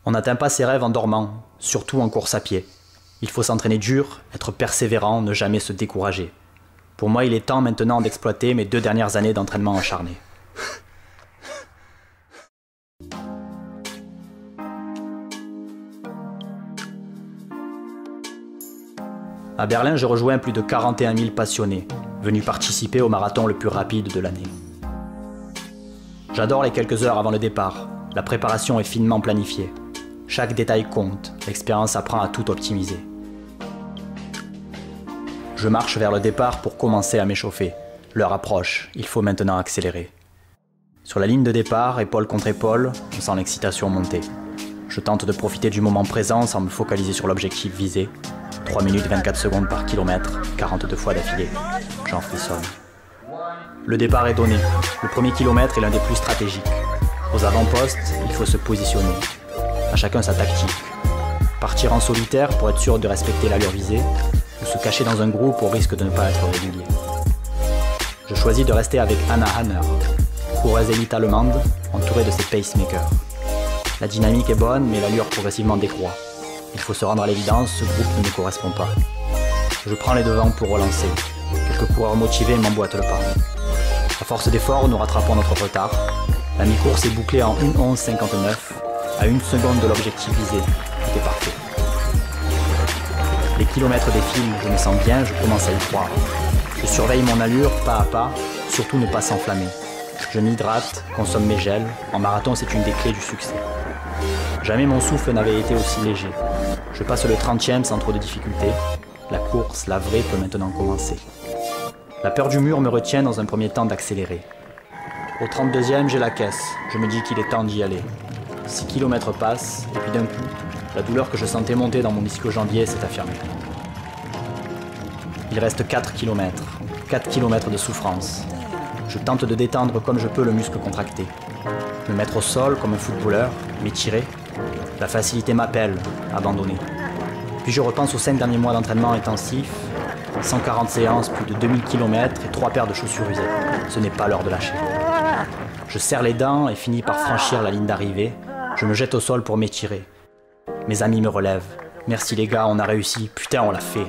On n'atteint pas ses rêves en dormant, surtout en course à pied. Il faut s'entraîner dur, être persévérant, ne jamais se décourager. Pour moi, il est temps maintenant d'exploiter mes 2 dernières années d'entraînement acharné. À Berlin, je rejoins plus de 41 000 passionnés, venus participer au marathon le plus rapide de l'année. J'adore les quelques heures avant le départ. La préparation est finement planifiée. Chaque détail compte, l'expérience apprend à tout optimiser. Je marche vers le départ pour commencer à m'échauffer. L'heure approche, il faut maintenant accélérer. Sur la ligne de départ, épaule contre épaule, on sent l'excitation monter. Je tente de profiter du moment présent sans me focaliser sur l'objectif visé. 3 minutes 24 secondes par kilomètre, 42 fois d'affilée. J'en frissonne. Le départ est donné. Le premier kilomètre est l'un des plus stratégiques. Aux avant-postes, il faut se positionner. À chacun sa tactique. Partir en solitaire pour être sûr de respecter l'allure visée, ou se cacher dans un groupe au risque de ne pas être régulier. Je choisis de rester avec Anna Hanner, coureuse élite allemande, entourée de ses pacemakers. La dynamique est bonne, mais l'allure progressivement décroît. Il faut se rendre à l'évidence, ce groupe ne me correspond pas. Je prends les devants pour relancer. Quelques coureurs motivés m'emboîtent le pas. À force d'efforts, nous rattrapons notre retard. La mi-course est bouclée en 1:11:59, à 1 seconde de l'objectif visé. Tout est parfait. Les kilomètres défilent, je me sens bien, je commence à y croire. Je surveille mon allure, pas à pas, surtout ne pas s'enflammer. Je m'hydrate, consomme mes gels. En marathon, c'est une des clés du succès. Jamais mon souffle n'avait été aussi léger. Je passe le 30e sans trop de difficultés. La course, la vraie, peut maintenant commencer. La peur du mur me retient dans un premier temps d'accélérer. Au 32e, j'ai la caisse. Je me dis qu'il est temps d'y aller. 6 km passent, et puis d'un coup, la douleur que je sentais monter dans mon ischio-jambier s'est affirmée. Il reste 4 km. 4 km de souffrance. Je tente de détendre comme je peux le muscle contracté. Me mettre au sol comme un footballeur, m'étirer. La facilité m'appelle, abandonner. Puis je repense aux 5 derniers mois d'entraînement intensif, 140 séances, plus de 2000 km et 3 paires de chaussures usées. Ce n'est pas l'heure de lâcher. Je serre les dents et finis par franchir la ligne d'arrivée. Je me jette au sol pour m'étirer. Mes amis me relèvent. Merci les gars, on a réussi. Putain, on l'a fait.